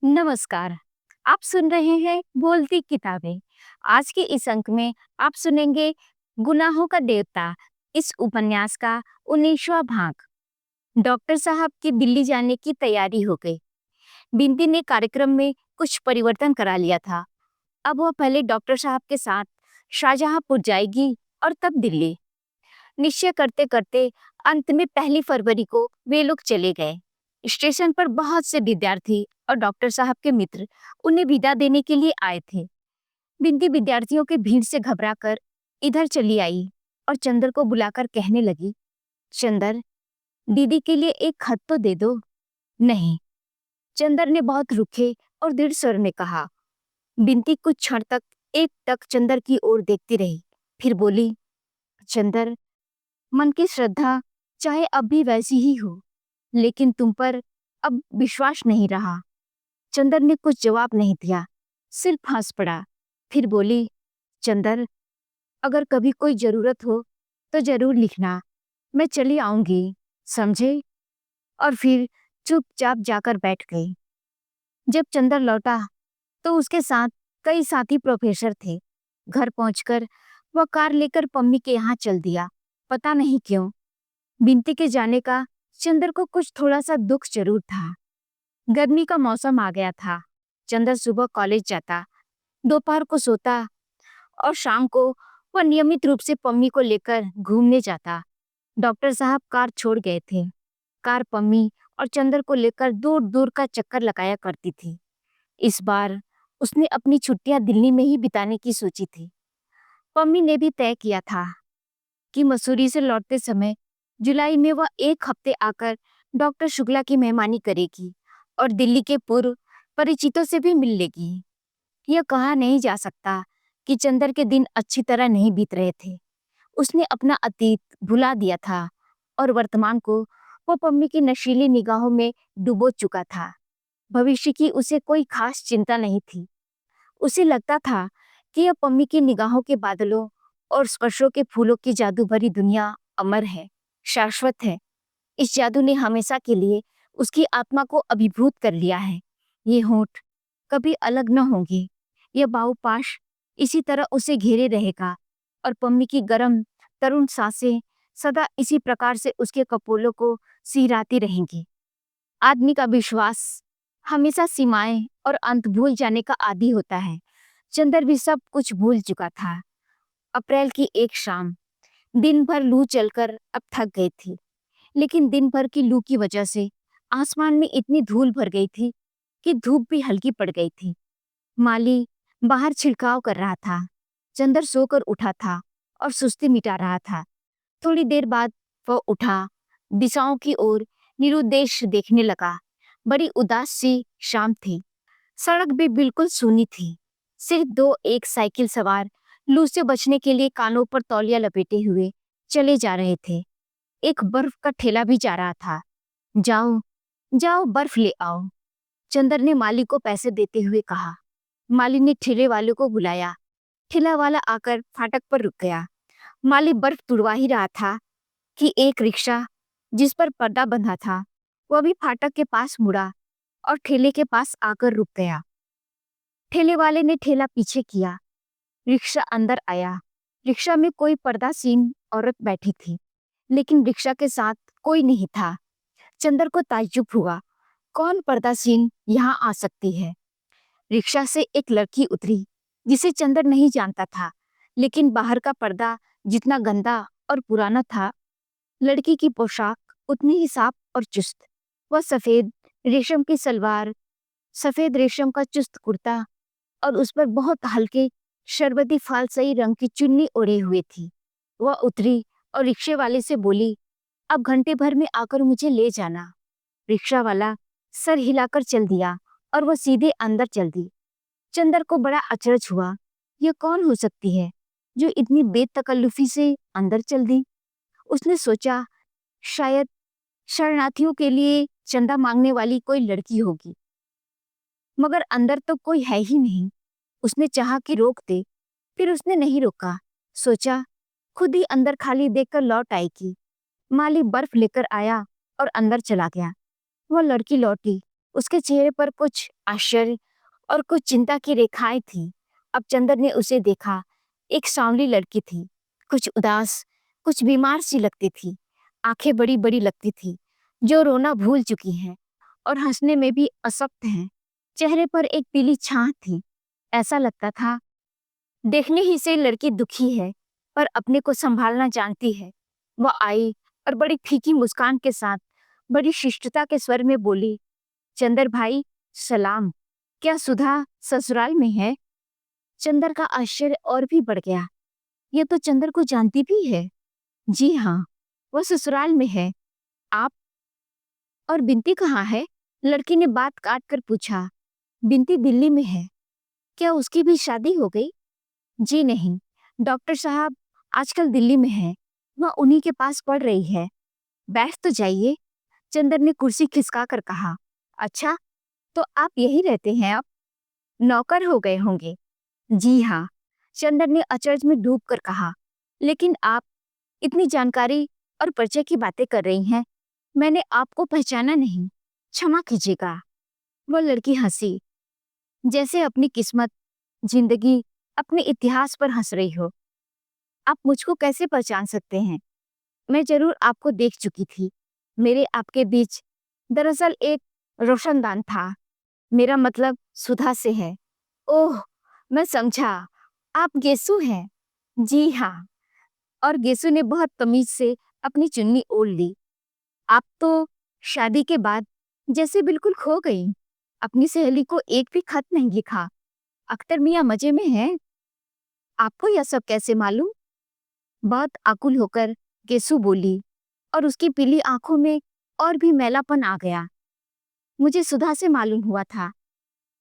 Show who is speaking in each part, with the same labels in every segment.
Speaker 1: नमस्कार। आप सुन रहे हैं बोलती किताबें। आज के इस अंक में आप सुनेंगे गुनाहों का देवता, इस उपन्यास का 19वां भाग। डॉक्टर साहब की दिल्ली जाने की तैयारी हो गई। बिंदी ने कार्यक्रम में कुछ परिवर्तन करा लिया था। अब वह पहले डॉक्टर साहब के साथ शाहजहांपुर जाएगी और तब दिल्ली। निश्चय करते करते अंत में 1 फरवरी को वे लोग चले गए। स्टेशन पर बहुत से विद्यार्थी और डॉक्टर साहब के मित्र उन्हें विदा देने के लिए आए थे। बिंदी विद्यार्थियों की भीड़ से घबराकर इधर चली आई और चंदर को बुलाकर कहने लगी, चंदर, दीदी के लिए एक खत तो दे दो। नहीं, चंदर ने बहुत रुखे और दृढ़ स्वर में कहा। बिंदी कुछ क्षण तक एक टक चंदर की ओर देखती रही, फिर बोली, चंदर, मन की श्रद्धा चाहे अब भी वैसी ही हो, लेकिन तुम पर अब विश्वास नहीं रहा। चंदर ने कुछ जवाब नहीं दिया, सिर्फ हंस पड़ा। फिर बोली, चंदर, अगर कभी कोई जरूरत हो तो जरूर लिखना, मैं चली आऊंगी, समझे? और फिर चुपचाप जाकर बैठ गई। जब चंदर लौटा तो उसके साथ कई साथी प्रोफेसर थे। घर पहुंचकर वह कार लेकर पम्मी के यहाँ चल दिया। पता नहीं क्यों, बिनती के जाने का चंदर को कुछ थोड़ा सा दुख जरूर था। गर्मी का मौसम आ गया था। चंदर सुबह कॉलेज जाता, दोपहर को सोता और शाम को वह नियमित रूप से पम्मी को लेकर घूमने जाता। डॉक्टर साहब कार छोड़ गए थे। कार पम्मी और चंदर को लेकर दूर दूर का चक्कर लगाया करती थी। इस बार उसने अपनी छुट्टियां दिल्ली में ही बिताने की सोची थी। पम्मी ने भी तय किया था कि मसूरी से लौटते समय जुलाई में वह एक हफ्ते आकर डॉक्टर शुक्ला की मेहमानी करेगी और दिल्ली के पूर्व परिचितों से भी मिल लेगी। यह कहा नहीं जा सकता कि चंदर के दिन अच्छी तरह नहीं बीत रहे थे। उसने अपना अतीत भुला दिया था और वर्तमान को वो पम्मी की नशीली निगाहों में डुबो चुका था। भविष्य की उसे कोई खास चिंता नहीं थी। उसे लगता था कि यह पम्मी की निगाहों के बादलों और स्पर्शों के फूलों की जादू भरी दुनिया अमर है, शाश्वत है। इस जादू ने हमेशा के लिए उसकी आत्मा को अभिभूत कर लिया है। ये होंठ कभी अलग न होंगे। यह बाहुपाश इसी तरह उसे घेरे रहेगा और पम्मी की गर्म तरुण सांसें सदा इसी प्रकार से उसके कपोलों को सिहराती रहेंगी। आदमी का विश्वास हमेशा सीमाएं और अंत भूल जाने का आदी होता है। चंदर भी सब कुछ भूल चुका था। अप्रैल की एक शाम, दिन भर लू चलकर अब थक गई थी, लेकिन दिन भर की लू की वजह से आसमान में इतनी धूल भर गई थी कि धूप भी हल्की पड़ गई थी। माली बाहर छिड़काव कर रहा था। चंदर सोकर उठा था और सुस्ती मिटा रहा था। थोड़ी देर बाद वह उठा, दिशाओं की ओर निरुद्देश देखने लगा। बड़ी उदास सी शाम थी। सड़क भी बिल्कुल सूनी थी। सिर्फ दो एक साइकिल सवार लू से बचने के लिए कानों पर तौलिया लपेटे हुए चले जा रहे थे। एक बर्फ का ठेला भी जा रहा था। जाओ, जाओ बर्फ ले आओ, चंदर ने माली को पैसे देते हुए कहा। माली ने ठेले वाले को बुलाया। ठेला वाला आकर फाटक पर रुक गया। माली बर्फ तुड़वा ही रहा था कि एक रिक्शा जिस पर पर्दा बंधा था वह भी फाटक के पास मुड़ा और ठेले के पास आकर रुक गया। ठेले वाले ने ठेला पीछे किया। रिक्शा अंदर आया। रिक्शा में कोई पर्दासीन औरत बैठी थी, लेकिन रिक्शा के साथ कोई नहीं था। चंदर को ताज्जुब हुआ, कौन पर्दासीन यहाँ आ सकती है? रिक्शा से एक लड़की उतरी जिसे चंदर नहीं जानता था, लेकिन बाहर का पर्दा जितना गंदा और पुराना था, लड़की की पोशाक उतनी ही साफ और चुस्त। वह सफेद रेशम की सलवार, सफेद रेशम का चुस्त कुर्ता और उस पर बहुत हल्के शरबती फालसई रंग की चुन्नी ओढ़े हुए थी। वह उतरी और रिक्शे वाले से बोली, अब घंटे भर में आकर मुझे ले जाना। रिक्शा वाला सर हिलाकर चल दिया और वह सीधे अंदर चल दी। चंदर को बड़ा अचरज हुआ। यह कौन हो सकती है जो इतनी बेतकल्लुफी से अंदर चल दी? उसने सोचा, शायद शरणार्थियों के लिए चंदा मांगने वाली कोई लड़की होगी, मगर अंदर तो कोई है ही नहीं। उसने चाहा कि रोक दे, फिर उसने नहीं रोका। सोचा, खुद ही अंदर खाली देखकर लौट आएगी। माली बर्फ लेकर आया और अंदर चला गया। वह लड़की लौटी उसके चेहरे पर कुछ आश्चर्य और कुछ चिंता की रेखाएं थी। अब चंदर ने उसे देखा। एक सांवली लड़की थी, कुछ उदास, कुछ बीमार सी लगती थी। आंखें बड़ी बड़ी लगती थी, जो रोना भूल चुकी हैं और हंसने में भी असक्त हैं। चेहरे पर एक पीली छाह थी। ऐसा लगता था देखने ही से लड़की दुखी है, पर अपने को संभालना जानती है। वह आई और बड़ी फीकी मुस्कान के साथ बड़ी शिष्टता के स्वर में बोली, चंदर भाई, सलाम। क्या सुधा ससुराल में है? चंदर का आश्चर्य और भी बढ़ गया। ये तो चंदर को जानती भी है। जी हाँ, वह ससुराल में है। आप और बिनती कहाँ है? लड़की ने बात काट कर पूछा। बिनती दिल्ली में है। क्या उसकी भी शादी हो गई? जी नहीं, डॉक्टर साहब आजकल दिल्ली में है। वह उन्हीं के पास पढ़ रही है। बैठ तो जाइए, चंदर ने कुर्सी खिसका कर कहा। अच्छा, तो आप यही रहते हैं अब? नौकर हो गए होंगे। जी हाँ, चंदर ने अचरज में डूब कर कहा। लेकिन आप इतनी जानकारी और परिचय की बातें कर रही हैं, मैंने आपको पहचाना नहीं। क्षमा कीजिएगा। वो लड़की हंसी, जैसे अपनी किस्मत, जिंदगी, अपने इतिहास पर हंस रही हो। आप मुझको कैसे पहचान सकते हैं? मैं जरूर आपको देख चुकी थी। मेरे आपके बीच दरअसल एक रोशनदान था। मेरा मतलब सुधा से है। ओह, मैं समझा, आप गेसु हैं। जी हाँ। और गेसु ने बहुत तमीज से अपनी चुन्नी ओढ़ ली। आप तो शादी के बाद जैसे बिल्कुल खो गई। अपनी सहेली को एक भी खत नहीं लिखा। अख्तर मियाँ मजे में हैं। आपको यह सब कैसे मालूम? बहुत आकुल होकर गेसु बोली और उसकी पीली आंखों में और भी मैलापन आ गया। मुझे सुधा से मालूम हुआ था।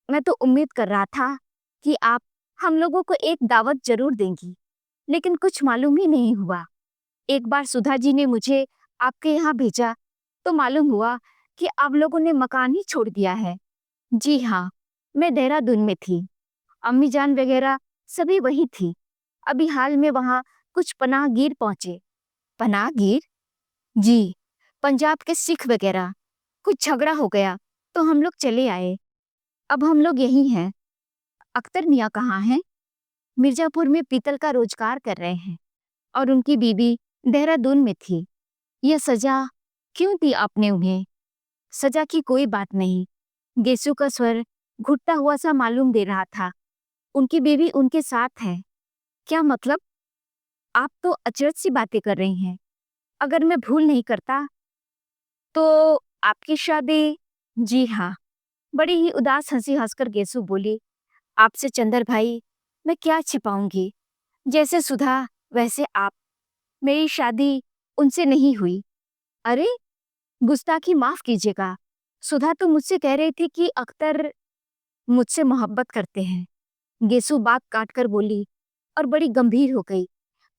Speaker 1: मैं तो उम्मीद कर रहा था कि आप हम लोगों को एक दावत जरूर देंगी, लेकिन कुछ मालूम ही नहीं हुआ। एक बार सुधा जी ने मुझे आपके यहाँ भेजा तो मालूम हुआ कि आप लोगों ने मकान ही छोड़ दिया है। जी हाँ, मैं देहरादून में थी। अम्मी जान वगैरह सभी वही थी। अभी हाल में वहाँ कुछ पनाहगीर पहुंचे। पनाहगीर? जी, पंजाब के सिख वगैरह। कुछ झगड़ा हो गया तो हम लोग चले आए। अब हम लोग यही हैं। अख्तर मियाँ कहाँ हैं? मिर्जापुर में पीतल का रोजगार कर रहे हैं और उनकी बीवी देहरादून में थी। यह सजा क्यों दी आपने उन्हें? सजा की कोई बात नहीं। गेसु का स्वर घुटता हुआ सा मालूम दे रहा था। उनकी बीवी उनके साथ है। क्या मतलब? आप तो अचरज सी बातें कर रही हैं। अगर मैं भूल नहीं करता तो आपकी शादी? जी हाँ। बड़ी ही उदास हंसी हंसकर गेसु बोली, आपसे चंदर भाई, मैं क्या छिपाऊंगी। जैसे सुधा वैसे आप। मेरी शादी उनसे नहीं हुई। अरे, गुस्ताखी माफ कीजिएगा। सुधा तो मुझसे कह रही थी कि अख्तर मुझसे मोहब्बत करते हैं। गेसु बात काट कर बोली और बड़ी गंभीर हो गई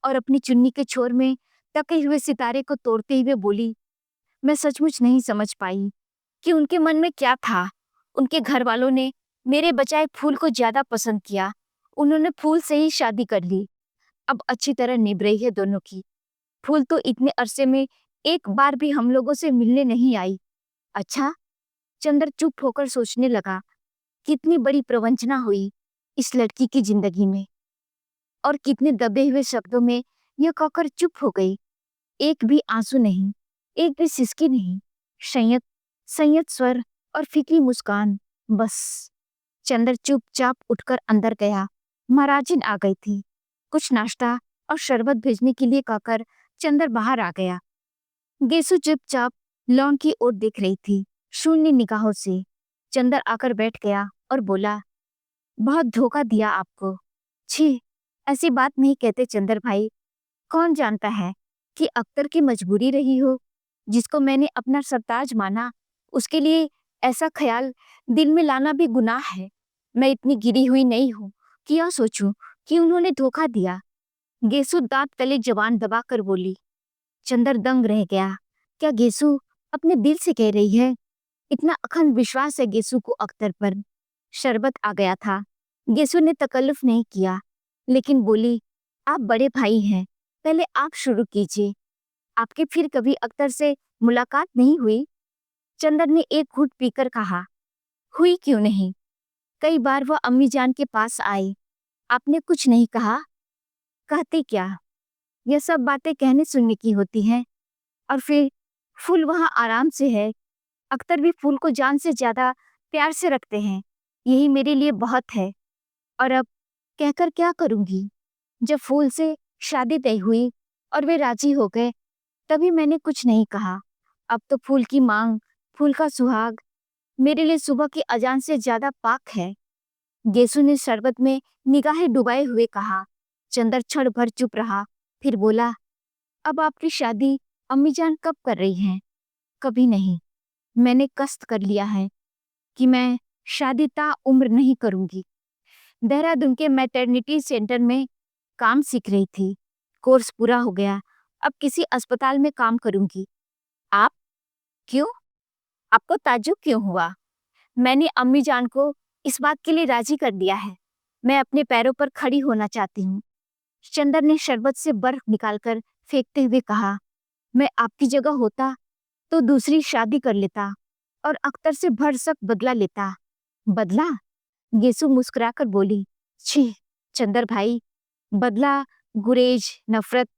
Speaker 1: और अपनी चुन्नी के छोर में टके हुए सितारे को तोड़ते हुए बोली, मैं सचमुच नहीं समझ पाई कि उनके मन में क्या था। उनके घर वालों ने मेरे बजाय फूल को ज्यादा पसंद किया। उन्होंने फूल से ही शादी कर ली। अब अच्छी तरह निभ रही है दोनों की। फूल तो इतने अरसे में एक बार भी हम लोगों से मिलने नहीं आई। अच्छा, चंदर चुप होकर सोचने लगा, कितनी बड़ी प्रवंचना हुई इस लड़की की जिंदगी में। और कितने दबे हुए शब्दों में यह कहकर चुप हो गई। एक भी आंसू नहीं, एक भी सिसकी नहीं। संयत संयत स्वर और फीकी मुस्कान, बस। चंदर चुपचाप उठकर अंदर गया। महाराजिन आ गई थी। कुछ नाश्ता और शरबत भेजने के लिए कहकर चंदर बाहर आ गया। गेसु चुपचाप लॉन की ओर देख रही थी, शून्य निगाहों से। चंदर आकर बैठ गया और बोला, बहुत धोखा दिया आपको। छी, ऐसी बात नहीं कहते चंदर भाई। कौन जानता है कि अख्तर की मजबूरी रही हो। जिसको मैंने अपना सरताज माना, उसके लिए ऐसा ख्याल दिल में लाना भी गुनाह है। मैं इतनी गिरी हुई नहीं हूँ कि यह सोचूं कि उन्होंने धोखा दिया। गेसु दांत तले जबान दबाकर बोली। चंदर दंग रह गया। क्या गेसु अपने दिल से कह रही है? इतना अखंड विश्वास है गेसु को अख्तर पर। शरबत आ गया था। गेसु ने तकल्लुफ नहीं किया, लेकिन बोली, आप बड़े भाई हैं, पहले आप शुरू कीजिए। आपके फिर कभी अख्तर से मुलाकात नहीं हुई? चंदर ने एक घूंट पीकर कहा, हुई क्यों नहीं? कई बार वह अम्मी जान के पास आई। आपने कुछ नहीं कहा? कहते क्या? यह सब बातें कहने सुनने की होती हैं। और फिर फूल वहाँ आराम से है। अख्तर भी फूल को जान से ज्यादा प्यार से रखते हैं। यही मेरे लिए बहुत है। और अब कहकर क्या करूंगी? जब फूल से शादी तय हुई और वे राजी हो गए, तभी मैंने कुछ नहीं कहा। अब तो फूल की मांग, फूल का सुहाग मेरे लिए सुबह की अजान से ज्यादा पाक है। गेसू ने शरबत में निगाहें डुबाए हुए कहा। चंदर क्षण भर चुप रहा, फिर बोला, अब आपकी शादी अम्मी जान कब कर रही हैं? कभी नहीं। मैंने कस्त कर लिया है कि मैं शादी ता उम्र नहीं करूंगी। देहरादून के मैटरनिटी सेंटर में काम सीख रही थी। कोर्स पूरा हो गया। अब किसी अस्पताल में काम करूंगी। आप? क्यों? आपको ताज्जुब क्यों हुआ? मैंने अम्मी जान को इस बात के लिए राजी कर दिया है। मैं अपने पैरों पर खड़ी होना चाहती हूँ। चंदर ने शरबत से बर्फ निकालकर फेंकते हुए कहा, मैं आपकी जगह होता तो दूसरी शादी कर लेता और अख्तर से भरसक बदला लेता। बदला? गेसु मुस्कुराकर बोली, छी चंदर भाई, बदला, गुरेज, नफरत,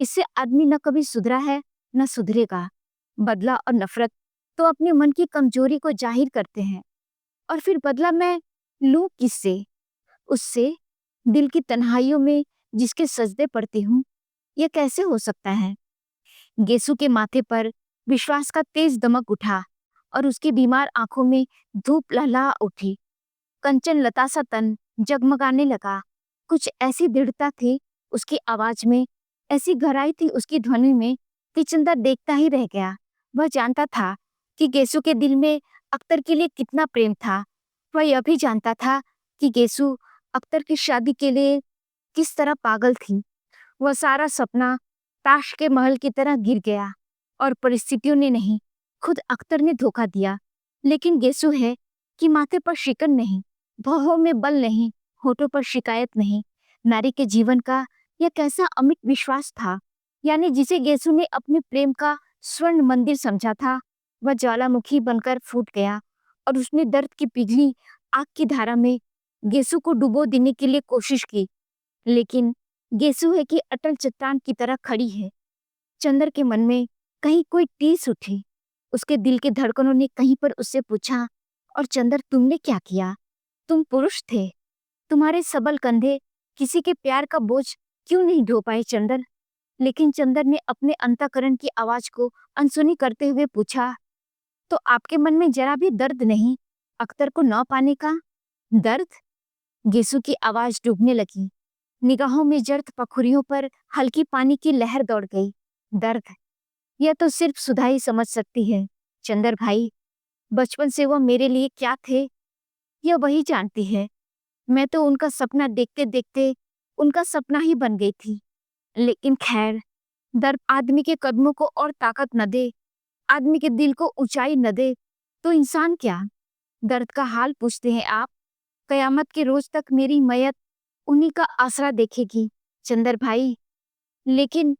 Speaker 1: इससे आदमी न कभी सुधरा है न सुधरेगा। बदला और नफरत तो अपने मन की कमजोरी को जाहिर करते हैं। और फिर बदला मैं लूं किससे? उससे, दिल की तन्हाइयों में जिसके सजदे पड़ती हूँ। यह कैसे हो सकता है? गेसु के माथे पर विश्वास का तेज दमक उठा और उसकी बीमार आंखों में धूप लहला उठी। कंचन लता सा तन जगमगाने लगा। कुछ ऐसी दृढ़ता थी उसकी आवाज में, ऐसी गहराई थी उसकी ध्वनि में कि चंदा देखता ही रह गया। वह जानता था कि गेसु के दिल में अख्तर के लिए कितना प्रेम था। वह यह भी जानता था कि गेसु अख्तर की शादी के लिए किस तरह पागल थी। वह सारा सपना ताश के महल की तरह गिर गया और परिस्थितियों ने नहीं, खुद अख्तर ने धोखा दिया। लेकिन गेसु है कि माथे पर शिकन नहीं, भौहों में बल नहीं, होठों पर शिकायत नहीं। नारी के जीवन का यह कैसा अमिट विश्वास था, यानी जिसे गेसु ने अपने प्रेम का स्वर्ण मंदिर समझा था, वह ज्वालामुखी बनकर फूट गया और उसने दर्द की पिघली आग की धारा में गेसु को डुबो देने के लिए कोशिश की। लेकिन गेसु है कि अटल चट्टान की तरह खड़ी है। चंदर के मन में कहीं कोई टीस उठी। उसके दिल के धड़कनों ने कहीं पर उससे पूछा, और चंदर तुमने क्या किया? तुम पुरुष थे। तुम्हारे सबल कंधे किसी के प्यार का बोझ क्यों नहीं ढो पाए चंदर? लेकिन चंदर ने अपने अंतःकरण की आवाज को अनसुनी करते हुए पूछा, तो आपके मन में जरा भी दर्द नहीं अख्तर को न पाने का? दर्द? गेसु की आवाज डूबने लगी। निगाहों में जर्द पखुरियों पर हल्की पानी की लहर दौड़ गई। दर्द? यह तो सिर्फ सुधा ही समझ सकती है। चंदर भाई, बचपन से वह मेरे लिए क्या थे, यह वही जानती है। मैं तो उनका सपना देखते देखते उनका सपना ही बन गई थी। लेकिन खैर, दर्द आदमी के कदमों को और ताकत न दे, आदमी के दिल को ऊंचाई न दे, तो इंसान क्या? दर्द का हाल पूछते हैं आप? कयामत के रोज तक मेरी मैयत उन्हीं का आसरा देखेगी चंदर भाई। लेकिन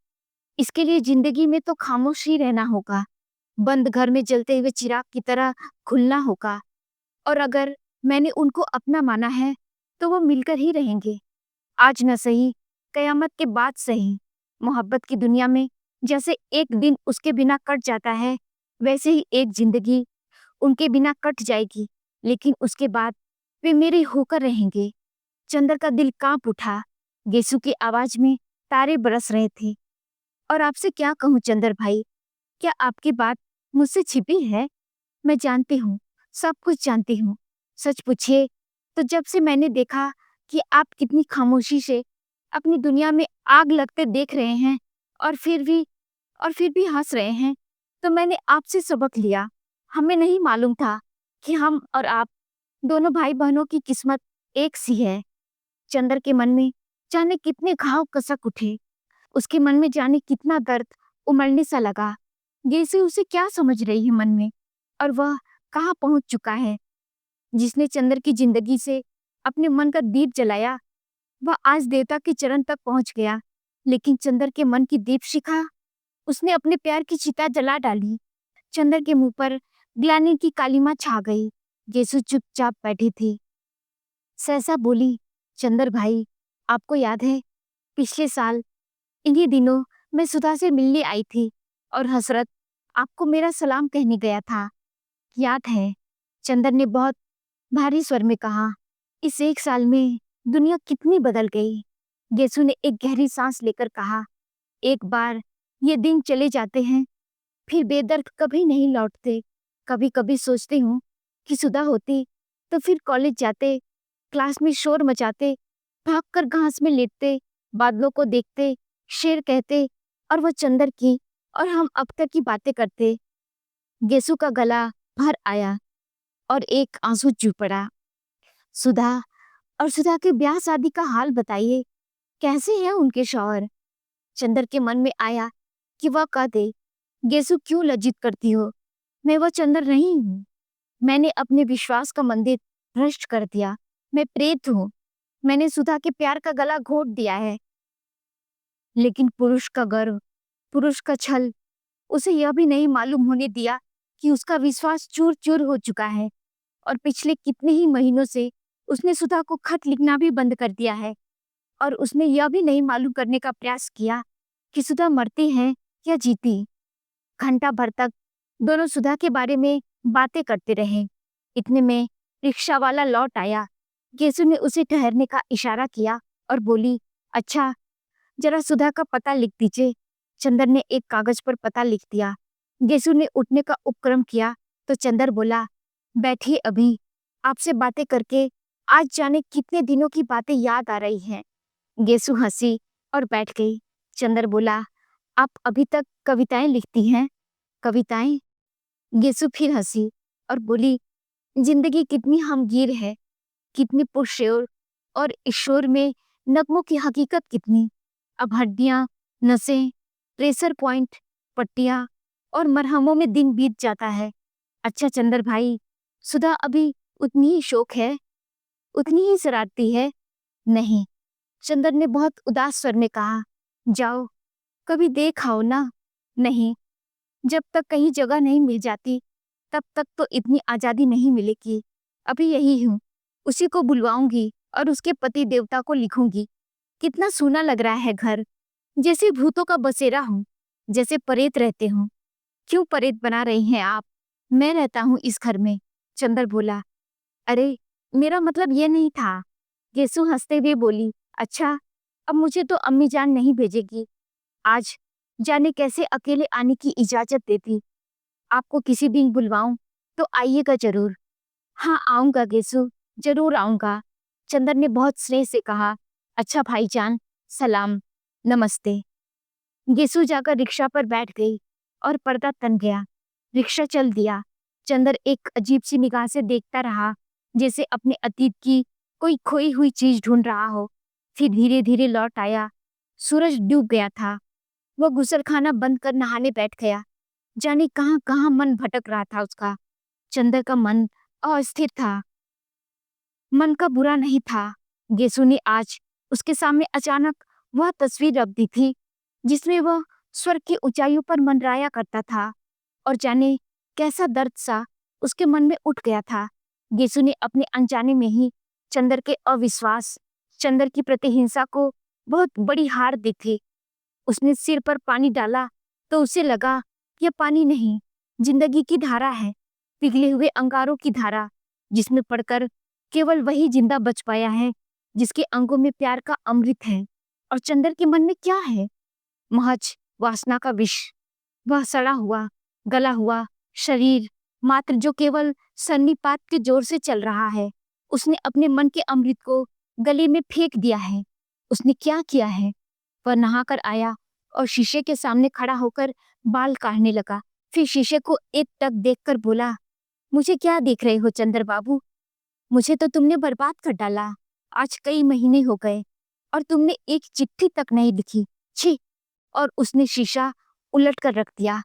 Speaker 1: इसके लिए जिंदगी में तो खामोश ही रहना होगा, बंद घर में जलते हुए चिराग की तरह खुलना होगा। और अगर मैंने उनको अपना माना है तो वो मिलकर ही रहेंगे। आज न सही, कयामत के बाद सही। मोहब्बत की दुनिया में जैसे एक दिन उसके बिना कट जाता है, वैसे ही एक जिंदगी उनके बिना कट जाएगी। लेकिन उसके बाद वे मेरे होकर रहेंगे। चंदर का दिल कांप उठा। गेसु की आवाज में तारे बरस रहे थे। और आपसे क्या कहूँ चंदर भाई, क्या आपकी बात मुझसे छिपी है? मैं जानती हूँ, सब कुछ जानती हूँ। सच पूछिए तो जब से मैंने देखा कि आप कितनी खामोशी से अपनी दुनिया में आग लगते देख रहे हैं और फिर भी हंस रहे हैं, तो मैंने आपसे सबक लिया। हमें नहीं मालूम था कि हम और आप दोनों भाई बहनों की किस्मत एक सी है। चंदर के मन में जाने कितने घाव कसक उठे। उसके मन में जाने कितना दर्द उमड़ने सा लगा। जैसे उसे क्या समझ रही है मन में, और वह कहाँ पहुंच चुका है। जिसने चंदर की जिंदगी से अपने मन का दीप जलाया, वह आज देवता के चरण तक पहुंच गया। लेकिन चंदर के मन की दीप शिखा उसने अपने प्यार की चिता जला डाली। चंदर के मुंह पर ग्लानि की कालिमा छा गई। गेसु चुपचाप बैठी थी। सहसा बोली, चंदर भाई, आपको याद है पिछले साल इन्हीं दिनों मैं सुधा से मिलने आई थी और हसरत आपको मेरा सलाम कहने गया था, याद है? चंदर ने बहुत भारी स्वर में कहा। इस एक साल में दुनिया कितनी बदल गई। गेसु ने एक गहरी सांस लेकर कहा, एक बार ये दिन चले जाते हैं फिर बेदर्द कभी नहीं लौटते। कभी कभी सोचती हूँ कि सुधा होती तो फिर कॉलेज जाते, क्लास में शोर मचाते, भागकर घास में लेटते, बादलों को देखते, शेर कहते और वो चंदर की और हम अब तक की बातें करते। गेसु का गला भर आया और एक आंसू चू पड़ा। सुधा और सुधा के ब्याह शादी का हाल बताइए, कैसे है उनके शौहर? चंदर के मन में आया कि वह कह दे, गेसु क्यों लज्जित करती हो, मैं वो चंदर नहीं हूँ। मैंने अपने विश्वास का मंदिर भ्रष्ट कर दिया। मैं प्रेत हूँ। मैंने सुधा के प्यार का गला घोट दिया है। लेकिन पुरुष का गर्व, पुरुष का छल उसे यह भी नहीं मालूम होने दिया कि उसका विश्वास चूर चूर हो चुका है और पिछले कितने ही महीनों से उसने सुधा को खत लिखना भी बंद कर दिया है। और उसने यह भी नहीं मालूम करने का प्रयास किया कि सुधा मरती है या जीती। घंटा भर तक दोनों सुधा के बारे में बातें करते रहे। इतने में रिक्शा वाला लौट आया। गेसु ने उसे ठहरने का इशारा किया और बोली, अच्छा जरा सुधा का पता लिख दीजिए। चंदर ने एक कागज पर पता लिख दिया। गेसु ने उठने का उपक्रम किया तो चंदर बोला, बैठिए, अभी आपसे बातें करके आज जाने कितने दिनों की बातें याद आ रही हैं। गेसु हंसी और बैठ गई। चंदर बोला, आप अभी तक कविताएं लिखती हैं? कविताएं? गेसु फिर हंसी और बोली, जिंदगी कितनी हमगीर है, कितनी पुरशोर, और इस शोर में नगमों की हकीकत कितनी। अब हड्डियां, नसें, प्रेशर पॉइंट, पट्टियां और मरहमों में दिन बीत जाता है। अच्छा चंदर भाई, सुधा अभी उतनी ही शौक है, उतनी ही शरारती है? नहीं, चंदर ने बहुत उदास स्वर में कहा। जाओ, कभी देख आओ ना। नहीं, जब तक कहीं जगह नहीं मिल जाती तब तक तो इतनी आजादी नहीं मिलेगी। अभी यही हूँ, उसी को बुलवाऊंगी और उसके पति देवता को लिखूंगी। कितना सूना लग रहा है घर, जैसे भूतों का बसेरा हूँ, जैसे परेत रहते हूँ। क्यों परेत बना रही हैं आप? मैं रहता हूँ इस घर में। चंदर बोला, अरे मेरा मतलब ये नहीं था। गेसु हंसते हुए बोली, अच्छा अब मुझे तो अम्मी जान नहीं भेजेगी। आज जाने कैसे अकेले आने की इजाजत देती। आपको किसी दिन बुलवाऊं तो आइएगा जरूर। हाँ आऊंगा गेसु, जरूर आऊंगा। चंदर ने बहुत स्नेह से कहा, अच्छा भाईजान, सलाम, नमस्ते। गेसु जाकर रिक्शा पर बैठ गई और पर्दा तन गया। रिक्शा चल दिया। चंदर एक अजीब सी निगाह से देखता रहा, जैसे अपने अतीत की कोई खोई हुई चीज ढूंढ रहा हो। फिर धीरे धीरे लौट आया। सूरज डूब गया था। वह गुसलखाना बंद कर नहाने बैठ गया। जाने कहाँ कहाँ मन भटक रहा था उसका। चंदर का मन अस्थिर था। मन का बुरा नहीं था। गेसु ने आज उसके सामने अचानक वह तस्वीर रख दी थी जिसमें वह स्वर्ग की ऊंचाइयों पर मंडराया करता था, और जाने कैसा दर्द सा उसके मन में उठ गया था। गेसु ने अपने अनजाने में ही चंदर के अविश्वास, चंदर की प्रतिहिंसा को बहुत बड़ी हार दी थी। उसने सिर पर पानी डाला तो उसे लगा यह पानी नहीं, जिंदगी की धारा है, पिघले हुए अंगारों की धारा, जिसमें पड़कर केवल वही जिंदा बच पाया है जिसके अंगों में प्यार का अमृत है। और चंदर के मन में क्या है? महज वासना का विष। वह सड़ा हुआ, गला हुआ शरीर मात्र जो केवल सन्निपात के जोर से चल रहा है। उसने अपने मन के अमृत को गले में फेंक दिया है। उसने क्या किया है? वह नहाकर आया और शीशे के सामने खड़ा होकर बाल काटने लगा। फिर शीशे को एक टक देखकर बोला, मुझे क्या देख रहे हो चंदर बाबू? मुझे तो तुमने बर्बाद कर डाला। आज कई महीने हो गए और तुमने एक चिट्ठी तक नहीं लिखी। छी! और उसने शीशा उलट कर रख दिया।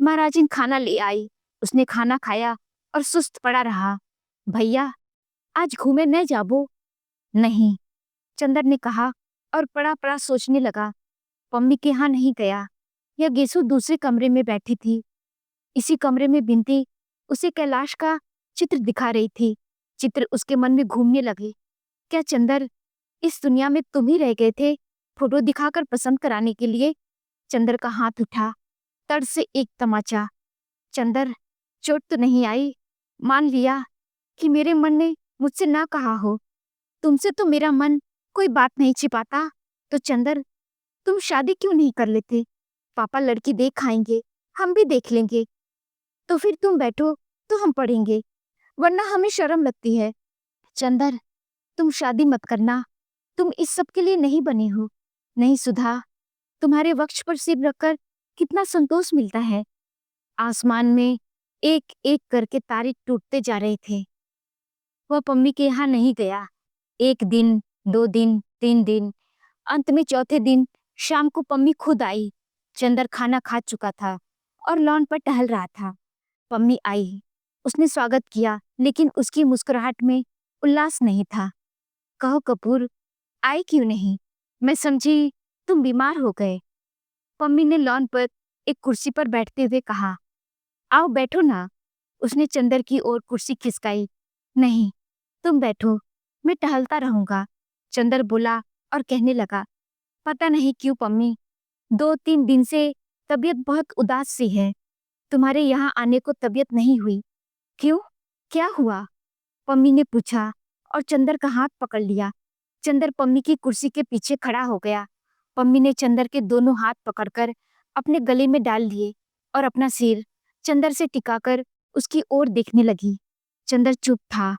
Speaker 1: महाराजिन खाना ले आई। उसने खाना खाया और सुस्त पड़ा रहा। भैया, आज घूमे न जाबो? नहीं, चंदर ने कहा और पड़ा पड़ा सोचने लगा। पम्मी के यहाँ नहीं गया। यह गेसु दूसरे कमरे में बैठी थी। इसी कमरे में बिनती उसे कैलाश का चित्र दिखा रही थी। चित्र उसके मन में घूमने लगे। क्या चंदर, इस दुनिया में तुम ही रह गए थे फोटो दिखाकर पसंद कराने के लिए? चंदर का हाथ उठा, तड़ से एक तमाचा। चंदर, चोट तो नहीं आई? मान लिया कि मेरे मन ने मुझसे ना कहा हो। तुमसे तो मेरा मन कोई बात नहीं छिपाता। तो चंदर, तुम शादी क्यों नहीं कर लेते? पापा लड़की देख आएंगे, हम भी देख लेंगे। तो फिर तुम बैठो तो हम पढ़ेंगे, वरना हमें शर्म लगती है। चंदर, तुम शादी मत करना। तुम इस सब के लिए नहीं बने हो। नहीं सुधा, तुम्हारे वक्ष पर सिर रखकर कितना संतोष मिलता है। आसमान में एक एक करके तारे टूटते जा रहे थे। वह पम्मी के यहाँ नहीं गया। 1 दिन, 2 दिन, 3 दिन, अंत में चौथे दिन शाम को पम्मी खुद आई। चंदर खाना खा चुका था और लॉन पर टहल रहा था। पम्मी आई। उसने स्वागत किया, लेकिन उसकी मुस्कुराहट में उल्लास नहीं था। कहो कपूर, आई क्यों नहीं? मैं समझी तुम बीमार हो गए। पम्मी ने लॉन पर एक कुर्सी पर बैठते हुए कहा। आओ बैठो ना। उसने चंदर की ओर कुर्सी खिसकाई। नहीं, तुम बैठो, मैं टहलता रहूंगा। चंदर बोला और कहने लगा, पता नहीं क्यों पम्मी, 2-3 दिन से तबीयत बहुत उदास सी है। तुम्हारे यहाँ आने को तबीयत नहीं हुई? क्यों, क्या हुआ? पम्मी ने पूछा और चंदर का हाथ पकड़ लिया। चंदर पम्मी की कुर्सी के पीछे खड़ा हो गया। पम्मी ने चंदर के दोनों हाथ पकड़कर अपने गले में डाल लिए और अपना सिर चंदर से टिकाकर उसकी ओर देखने लगी। चंदर चुप था।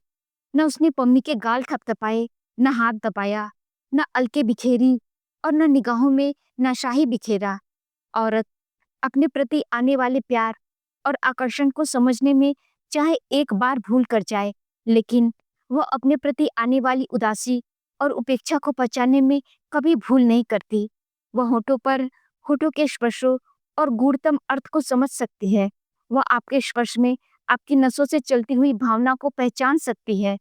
Speaker 1: न उसने पम्मी के गाल थपथपाए, न हाथ दबाया, न अलके बिखेरी और न निगाहों में नशाही बिखेरा। औरत अपने प्रति आने वाले प्यार और आकर्षण को समझने में चाहे एक बार भूल कर जाए, लेकिन वह अपने प्रति आने वाली उदासी और उपेक्षा को पहचानने में कभी भूल नहीं करती। वह होठों पर होठों के स्पर्शों और गूढ़तम अर्थ को समझ सकती है। वह आपके स्पर्श में आपकी नसों से चलती हुई भावना को पहचान सकती है।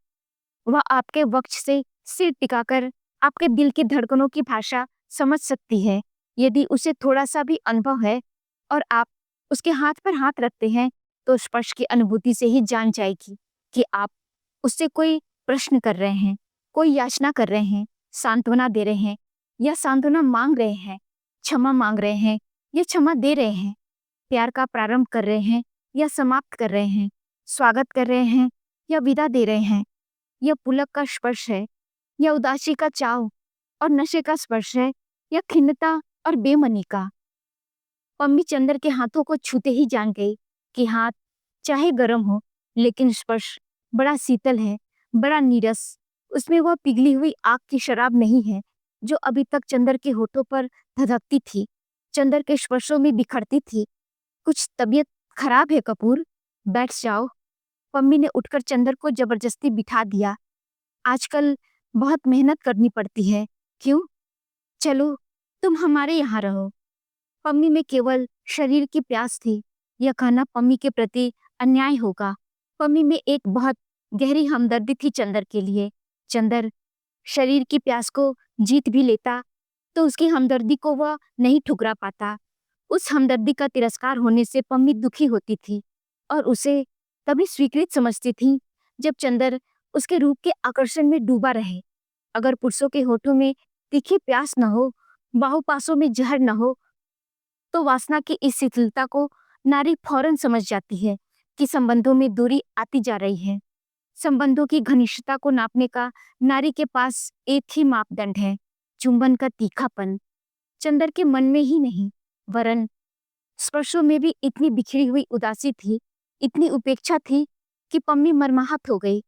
Speaker 1: वह आपके वक्ष से सिर टिकाकर आपके दिल की धड़कनों की भाषा समझ सकती है। यदि उसे थोड़ा सा भी अनुभव है और आप उसके हाथ पर हाथ रखते हैं, तो स्पर्श की अनुभूति से ही जान जाएगी कि आप उससे कोई प्रश्न कर रहे हैं, कोई याचना कर रहे हैं, सांत्वना दे रहे हैं या सांत्वना मांग रहे हैं, क्षमा मांग रहे हैं या क्षमा दे रहे हैं, प्यार का प्रारंभ कर रहे हैं या समाप्त कर रहे हैं, स्वागत कर रहे हैं या विदा दे रहे हैं। यह पुलक का स्पर्श है या उदासी का चाव और नशे का स्पर्श है या खिन्नता और बेमनी का। पम्मी चंदर के हाथों को छूते ही जान गई कि हाथ चाहे गर्म हो, लेकिन स्पर्श बड़ा शीतल है, बड़ा नीरस। उसमें वह पिघली हुई आग की शराब नहीं है जो अभी तक चंदर के होठों पर धधकती थी, चंदर के स्पर्शों में बिखरती थी। कुछ तबीयत खराब है कपूर, बैठ जाओ। पम्मी ने उठकर चंदर को जबरदस्ती बिठा दिया। आजकल बहुत मेहनत करनी पड़ती है। क्यों? चलो, तुम हमारे यहाँ रहो। पम्मी में केवल शरीर की प्यास थी। यह कहना पम्मी के प्रति अन्याय होगा। पम्मी में एक बहुत गहरी हमदर्दी थी चंदर के लिए। चंदर शरीर की प्यास को जीत भी लेता तो उसकी हमदर्दी को वह नहीं ठुकरा पाता। उस हमदर्दी का तिरस्कार होने से पम्मी दुखी होती थी और उसे तभी स्वीकृत समझती थी जब चंदर उसके रूप के आकर्षण में डूबा रहे। अगर पुरुषों के होठों में तीखी प्यास न हो, बाहुपासों में जहर न हो, तो वासना की इस शिथिलता को नारी फौरन समझ जाती है कि संबंधों में दूरी आती जा रही है। संबंधों की घनिष्ठता को नापने का नारी के पास एक ही मापदंड है, चुंबन का तीखापन। चंदर के मन में ही नहीं, वरन स्पर्शों में भी इतनी बिखरी हुई उदासी थी, इतनी उपेक्षा थी कि पम्मी मर्माहत हो गई।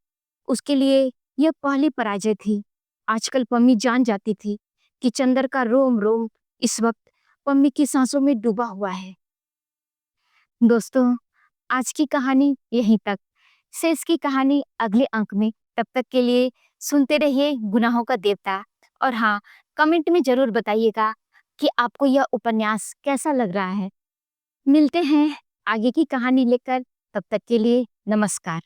Speaker 1: उसके लिए यह पहली पराजय थी। आजकल पम्मी जान जाती थी कि चंदर का रोम रोम इस वक्त पम्मी की सांसों में डूबा हुआ है। दोस्तों, आज की कहानी यहीं तक। शेष की कहानी अगले अंक में। तब तक के लिए सुनते रहिए गुनाहों का देवता। और हाँ, कमेंट में जरूर बताइएगा कि आपको यह उपन्यास कैसा लग रहा है। मिलते हैं आगे की कहानी लेकर। तब तक के लिए नमस्कार।